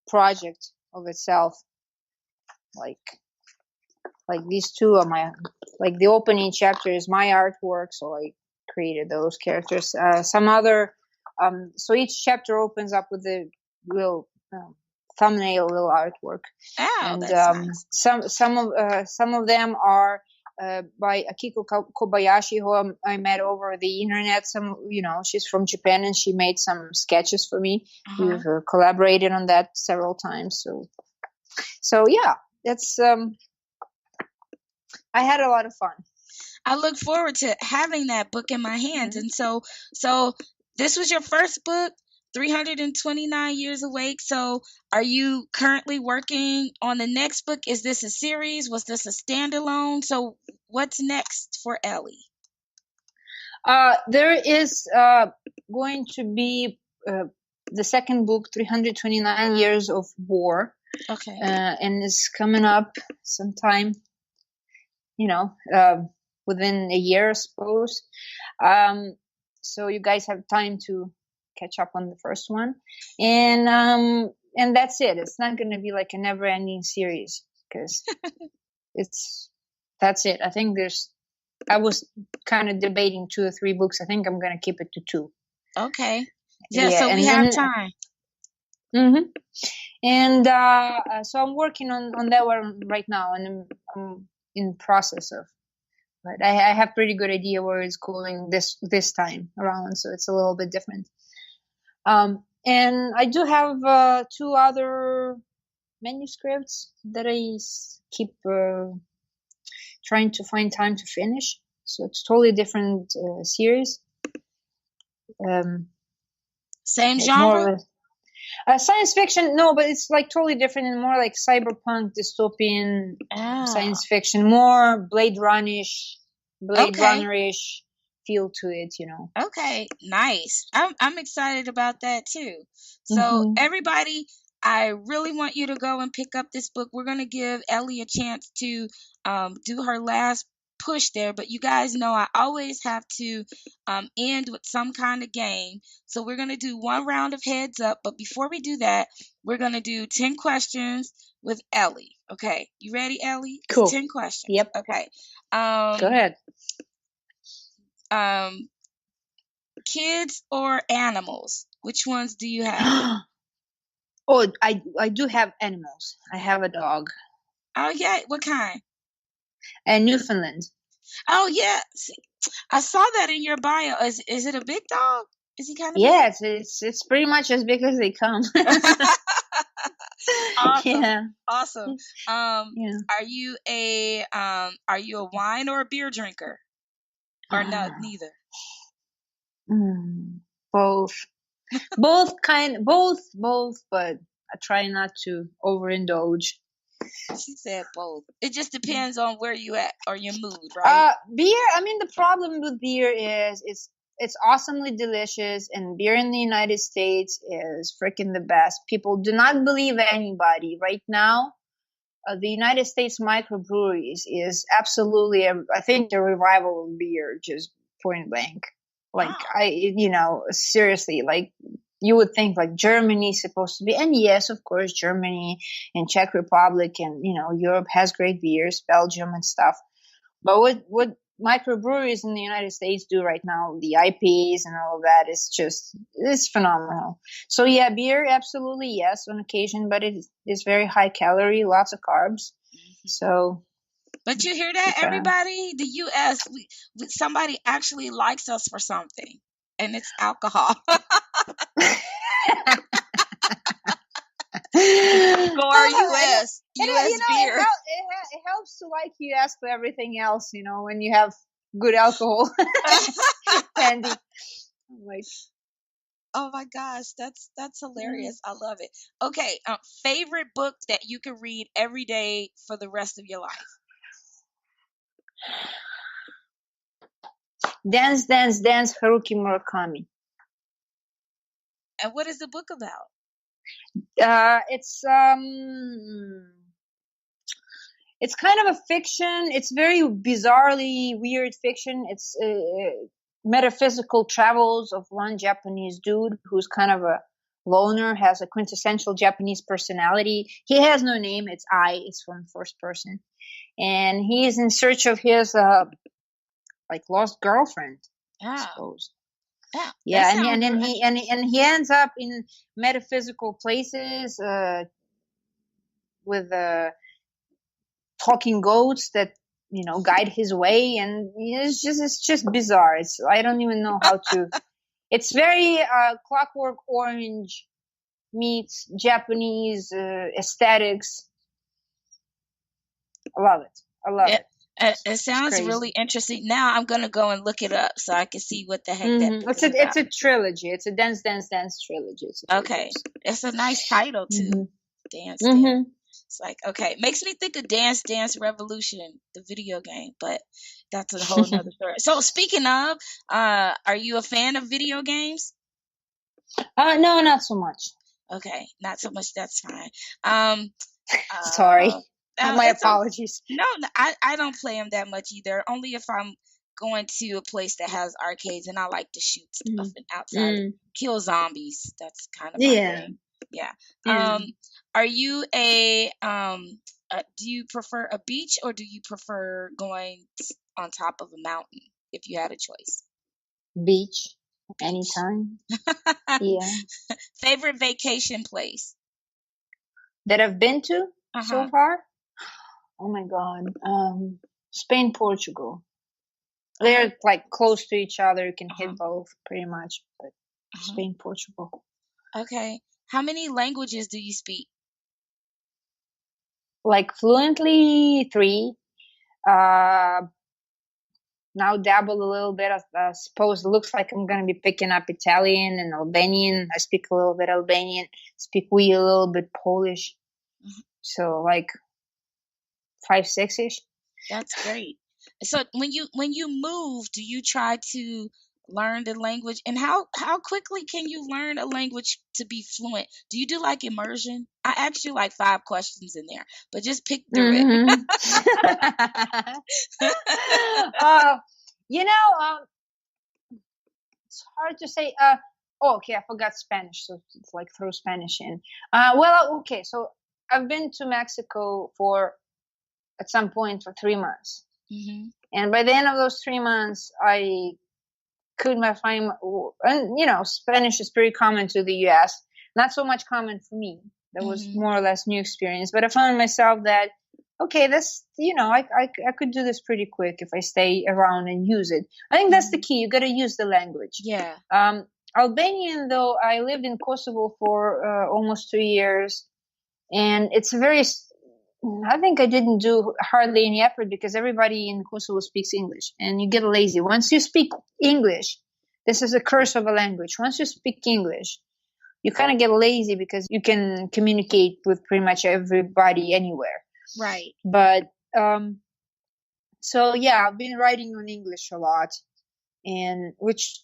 project of itself. Like these two are the opening chapter is my artwork, so I created those characters. Some other so each chapter opens up with a little thumbnail, little artwork. Oh, and that's nice. some of them are by Akiko Kobayashi, who I met over the internet. She's from Japan, and she made some sketches for me. We've collaborated on that several times. So yeah, that's I had a lot of fun. I look forward to having that book in my hands. And so this was your first book, 329 Years Awake. So are you currently working on the next book? Is this a series? Was this a standalone? So what's next for Ellie? There is going to be the second book, 329 Years of War. Okay. And it's coming up sometime, within a year, I suppose. So you guys have time to catch up on the first one. And that's it. It's not going to be like a never-ending series, because that's it. I think I was kind of debating 2 or 3 books. I think I'm going to keep it to 2. Okay. Yeah, so we have time. Mm-hmm. And so I'm working on that one right now, and I'm in process of. But I have pretty good idea where it's going this time around, so it's a little bit different. And I do have 2 other manuscripts that I keep trying to find time to finish. So it's totally different series. Same genre? Science fiction, no, but it's like totally different and more like cyberpunk, dystopian science fiction, more Blade Runner-ish feel to it, Okay, nice. I'm excited about that too. So everybody, I really want you to go and pick up this book. We're going to give Ellie a chance to do her last push there, but you guys know I always have to end with some kind of game. So we're going to do one round of heads up, but before we do that, we're going to do 10 questions with Ellie. Okay, you ready, Ellie? Cool. 10 questions. Yep. Okay. Go ahead. Kids or animals? Which ones do you have? Oh, I do have animals. I have a dog. Oh yeah, what kind? Newfoundland. Oh yeah, I saw that in your bio. Is it a big dog? Is he kind of big? It's pretty much as big as they come. Awesome. Yeah. Awesome. Are you a wine or a beer drinker? Or no, neither? Both, but I try not to overindulge. She said both. It just depends on where you at or your mood, right? Beer. I mean, the problem with beer is it's awesomely delicious, and beer in the United States is freaking the best. People do not believe anybody right now. The United States microbreweries is absolutely, I think, the revival of beer, just point blank. Like, Wow. Seriously, like, you would think like Germany is supposed to be, and yes, of course, Germany and Czech Republic and, Europe has great beers, Belgium and stuff. But what microbreweries in the United States do right now, the IPAs and all of that, it's phenomenal. So yeah, beer, absolutely, yes, on occasion, but it is very high calorie, lots of carbs. Mm-hmm. So. But you hear that, everybody? The U.S., somebody actually likes us for something, and it's alcohol. Score U.S. U.S. beer. It helps to like U.S. for everything else, when you have good alcohol handy. Like, oh my gosh, that's hilarious. I love it. Okay, favorite book that you can read every day for the rest of your life? Dance, Dance, Dance, Haruki Murakami. And what is the book about? It's kind of a fiction. It's very bizarrely weird fiction. It's metaphysical travels of one Japanese dude who's kind of a loner, has a quintessential Japanese personality. He has no name. It's I. It's from first person. And he is in search of his lost girlfriend, I suppose. Yeah, and then he ends up in metaphysical places with talking goats that guide his way, and it's just bizarre. I don't even know how to. It's very Clockwork Orange meets Japanese aesthetics. I love it. It sounds really interesting. Now I'm gonna go and look it up so I can see what the heck that book is about. It's a trilogy. It's a Dance, Dance, Dance trilogy. Okay, it's a nice title too. Dance, Dance. It's like, okay, makes me think of Dance Dance Revolution, the video game, but that's a whole nother story. So speaking of, are you a fan of video games? No, not so much. Okay, not so much. That's fine. Sorry. My apologies. No, I don't play them that much either. Only if I'm going to a place that has arcades and I like to shoot stuff and outside kill zombies. That's kind of my thing. Yeah. Are you do you prefer a beach or do you prefer going on top of a mountain if you had a choice? Beach. Anytime. Yeah. Favorite vacation place that I've been to so far? Oh my God. Spain, Portugal. They're like close to each other. You can hit both pretty much, but Spain, Portugal. Okay. How many languages do you speak? Like fluently 3. Now dabble a little bit. I suppose it looks like I'm going to be picking up Italian and Albanian. I speak a little bit Albanian, speak a little bit Polish. So like 5, 6-ish. That's great. So when you move, do you try to learn the language? And how quickly can you learn a language to be fluent? Do you do like immersion? I asked you like 5 questions in there, but just pick through it. It's hard to say. Okay, I forgot Spanish, so it's like throw Spanish in. Okay, so I've been to Mexico at some point for 3 months. And by the end of those 3 months, I could find, and Spanish is pretty common to the U.S. Not so much common for me. That was more or less new experience. But I found myself that, okay, this, I could do this pretty quick if I stay around and use it. I think that's the key. You got to use the language. Yeah. Albanian, though, I lived in Kosovo for almost 2 years, and it's I think I didn't do hardly any effort because everybody in Kosovo speaks English, and you get lazy. Once you speak English, this is a curse of a language. Once you speak English, you kind of get lazy because you can communicate with pretty much everybody anywhere. Right. But so yeah, I've been writing in English a lot, and which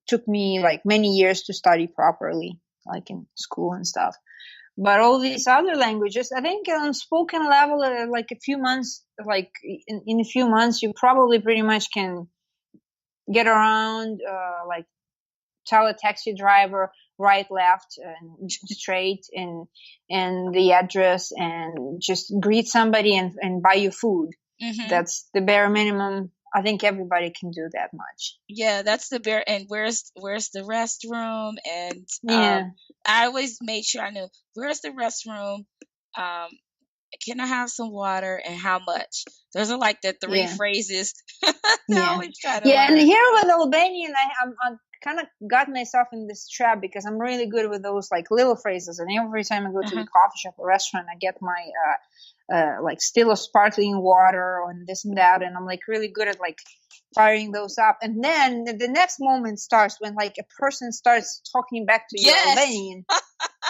took me like many years to study properly, like in school and stuff. But all these other languages, I think on spoken level, like a few months, like in a few months, you probably pretty much can get around, like tell a taxi driver right, left, and straight, and the address, and just greet somebody and buy you food. Mm-hmm. That's the bare minimum. I think everybody can do that much. Yeah, that's the bare. And where's the restroom? And Yeah. I always made sure I knew where's the restroom. Can I have some water and how much? Those are like the three phrases. I always try to learn. And here with Albanian, I'm kind of got myself in this trap because I'm really good with those like little phrases. And every time I go to the coffee shop or restaurant, I get my like still of sparkling water and this and that, and I'm like really good at like firing those up. And then the next moment starts when like a person starts talking back to you Albanian,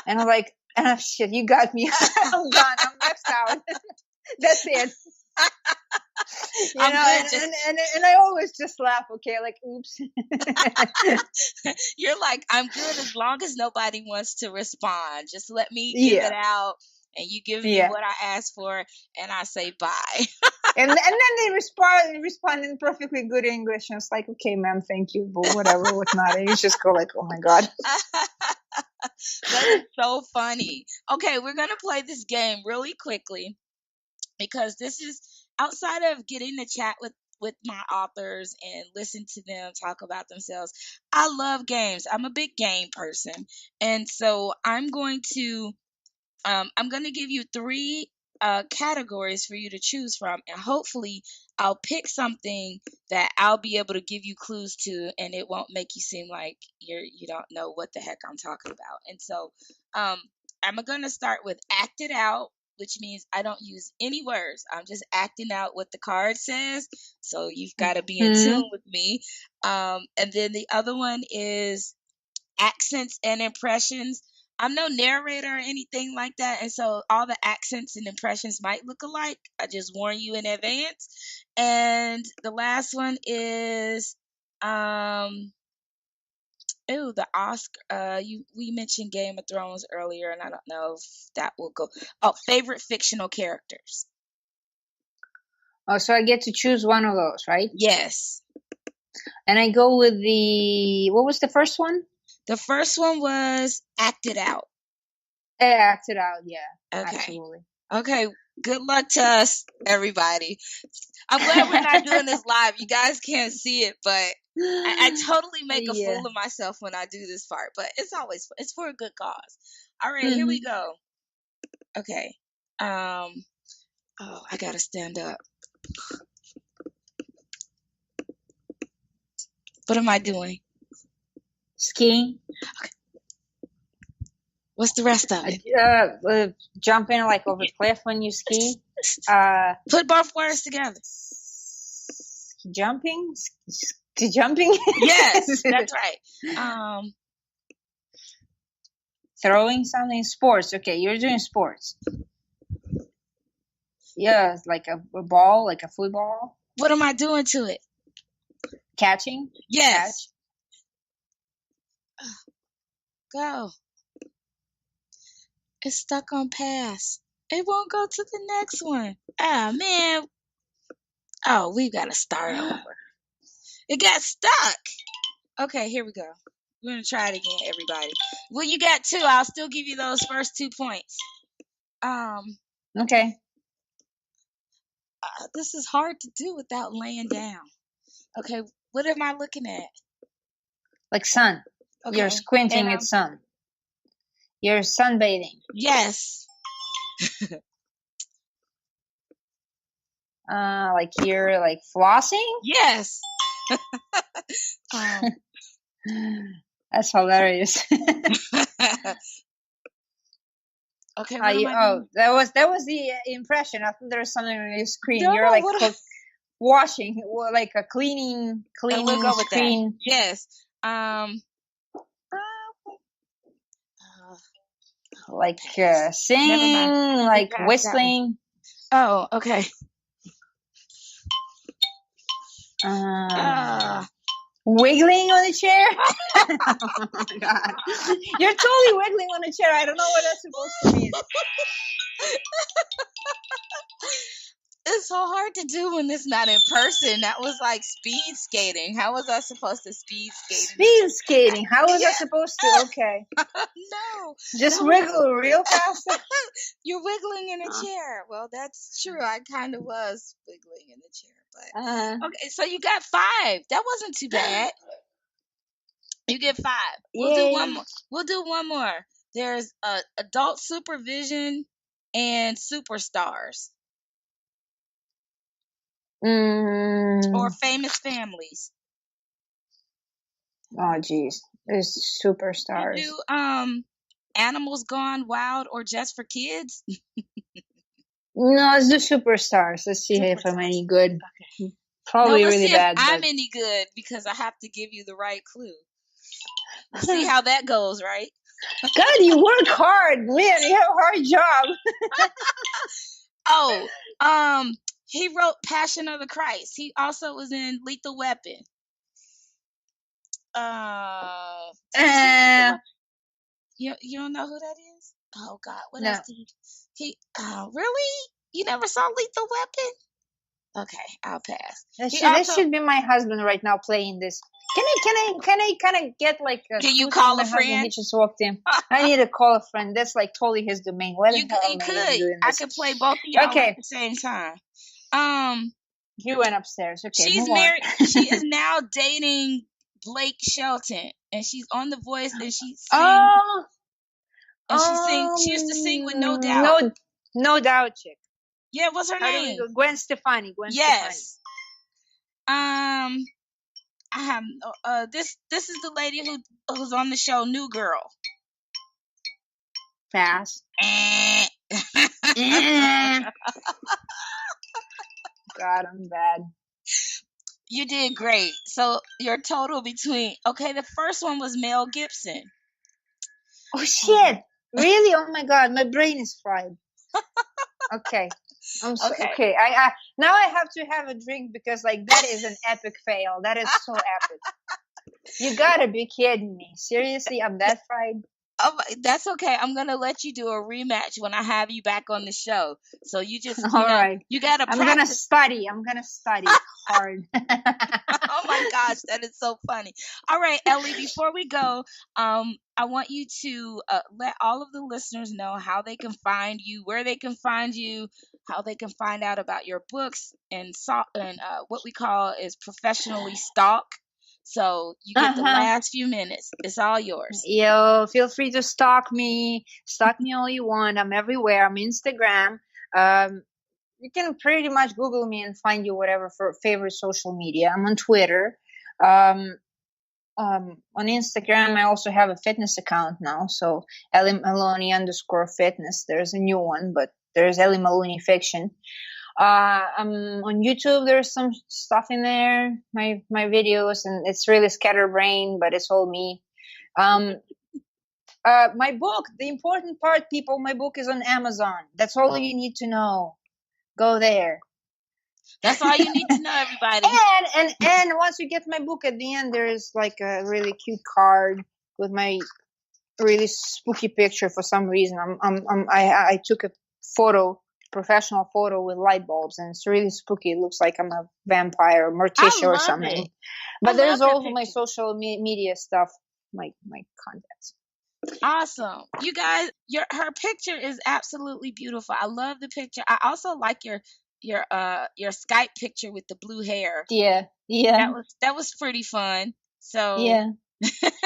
and I'm like, oh shit, you got me. I'm done. I'm maxed out. That's it. You know, and I always just laugh. Okay, like, oops. You're like, I'm good as long as nobody wants to respond. Just let me give it out, and you give me what I asked for, and I say bye. and then they respond in perfectly good English, and it's like, okay, ma'am, thank you, but whatever, whatnot. And you just go like, oh my god. That is so funny. Okay, we're gonna play this game really quickly because this is outside of getting to chat with my authors and listen to them talk about themselves. I love games. I'm a big game person, and so I'm going to give you three categories for you to choose from, and hopefully I'll pick something that I'll be able to give you clues to, and it won't make you seem like you don't know what the heck I'm talking about. And so I'm going to start with act it out, which means I don't use any words. I'm just acting out what the card says. So you've got to be in tune with me. And then the other one is accents and impressions. I'm no narrator or anything like that, and so all the accents and impressions might look alike. I just warn you in advance. And the last one is the Oscar. We mentioned Game of Thrones earlier, and I don't know if that will go. Oh, favorite fictional characters. Oh, so I get to choose one of those, right? Yes. And I go with what was the first one? The first one was Act It Out. Act It Out, yeah. Okay. Absolutely. Okay. Good luck to us, everybody. I'm glad we're not doing this live. You guys can't see it, but I totally make a fool of myself when I do this part. But it's for a good cause. All right, here we go. Okay. Oh, I gotta stand up. What am I doing? Skiing. Okay. What's the rest of it? Jumping like over a cliff when you ski. Put both words together. Jumping? Jumping? Yes, that's right. Throwing something. Sports. Okay, you're doing sports. Yeah, like a ball, like a football. What am I doing to it? Catching? Yes. Catch. Go. It's stuck on pass. It won't go to the next one. Ah, man. Oh, we got to start over. It got stuck. Okay, here we go. We're going to try it again, everybody. Well, you got 2. I'll still give you those first 2 points. Okay. This is hard to do without laying down. Okay, what am I looking at? Like sun. Okay. You're squinting at sun. You're sunbathing. Yes. Like you're like flossing? Yes. That's hilarious. Okay. That was the impression. I thought there was something on your screen. No, you're like washing, like a cleaning we'll go with screen. That. Yes. like Never singing, mind. like You passed that one. whistling. Oh, okay. Wiggling on a chair. Oh my god, you're totally wiggling on a chair. I don't know what that's supposed to mean. It's so hard to do when it's not in person. That was like speed skating. How was I supposed to speed skate? Speed skating. How was I supposed to? Okay. No. Just wiggle real fast. You're wiggling in a chair. Well, that's true. I kind of was wiggling in the chair, but okay. So you got 5. That wasn't too bad. You get 5. We'll do one more. We'll do one more. There's adult supervision and superstars or famous families. Oh geez, there's superstars. You do Animals Gone Wild or Just for Kids? No, let's do superstars. Let's see if I'm any good. Okay. Probably no, really see bad. If I'm any good because I have to give you the right clue. We'll see how that goes, right? God, you work hard, man. You have a hard job. He wrote Passion of the Christ. He also was in Lethal Weapon. You don't know who that is? Oh God, what else did he? Really? You never saw Lethal Weapon? Okay, I'll pass. That should be my husband right now playing this. Can I kind of get like a Can you call a friend? He just walked in. I need to call a friend. That's like totally his domain. You could. I could play both of y'all at the same time. You went upstairs. Okay. She's married. She is now dating Blake Shelton, and she's on The Voice, and she sings. She used to sing with No Doubt. No Doubt chick. Yeah, what's her name? Gwen Stefani. Yes. Stefani. I have this is the lady who's on the show New Girl. Pass. God, I'm bad. You did great. So your total between the first one was Mel Gibson. Oh shit! Really? Oh my God, my brain is fried. Okay. Okay. I now I have to have a drink because like that is an epic fail. That is so epic. You gotta be kidding me. Seriously, I'm that fried. Oh, that's okay. I'm gonna let you do a rematch when I have you back on the show. So you just right. You gotta practice. I'm gonna study hard. Oh my gosh, that is so funny. All right, Ellie, before we go, I want you to let all of the listeners know how they can find you, where they can find you, how they can find out about your books, and what we call is professionally stalk. So you get the last few minutes. It's all yours. Yo, feel free to stalk me. Stalk me all you want. I'm everywhere. I'm Instagram. You can pretty much Google me and find you whatever for favorite social media. I'm on Twitter. On Instagram, I also have a fitness account now. So Ellie Maloney _fitness. There's a new one, but there's Ellie Maloney fiction. On YouTube, there's some stuff in there, my videos, and it's really scatterbrained, but it's all me. My book, the important part, people, my book is on Amazon. That's all you need to know. Go there. That's all you need to know, everybody. and once you get my book, at the end there is like a really cute card with my really spooky picture. For some reason, I took a professional photo with light bulbs, and it's really spooky. It looks like I'm a vampire, Morticia or something. It. But there's also my social media stuff, my contacts. Awesome. You guys, her picture is absolutely beautiful. I love the picture. I also like your Skype picture with the blue hair. Yeah. That was pretty fun. So yeah.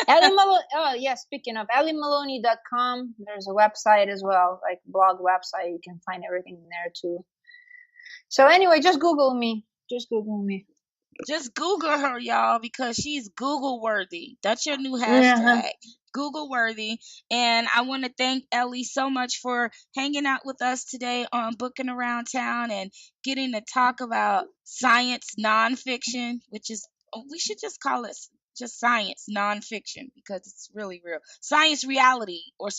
Ellie Maloney. Oh yeah. Speaking of EllieMaloney.com, there's a website as well, like blog website. You can find everything in there too. So anyway, just Google me. Just Google her, y'all, because she's Google worthy. That's your new hashtag. Google worthy. And I want to thank Ellie so much for hanging out with us today on Bookin Around Town and getting to talk about science nonfiction, which is, we should just call it just science nonfiction because it's really real. Science reality or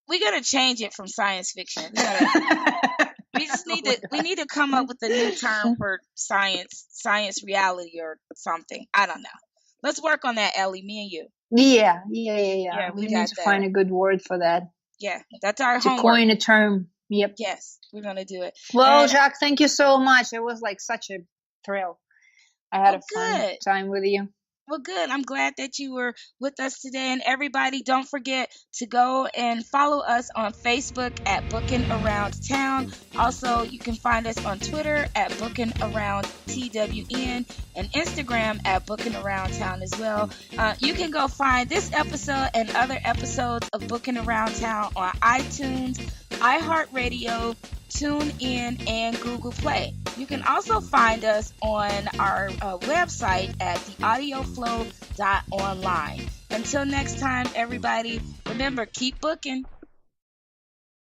we're gonna change it from science fiction. We need to come up with a new term for science reality or something. I don't know. Let's work on that, Ellie. Me and you. Yeah. We We got need to that. find a good word for that. Yeah, that's our To homework. coin a term. Yep. Yes, we're gonna do it. Well, And- Jacques, thank you so much. It was like such a thrill. I had a fun time with you. Well, good. I'm glad that you were with us today. And everybody, don't forget to go and follow us on Facebook at Bookin Around Town. Also, you can find us on Twitter at Bookin Around TWN and Instagram at Bookin Around Town as well. You can go find this episode and other episodes of Bookin Around Town on iTunes, iHeartRadio, TuneIn, and Google Play. You can also find us on our website at theaudioflow.online. Until next time, everybody, remember, keep booking.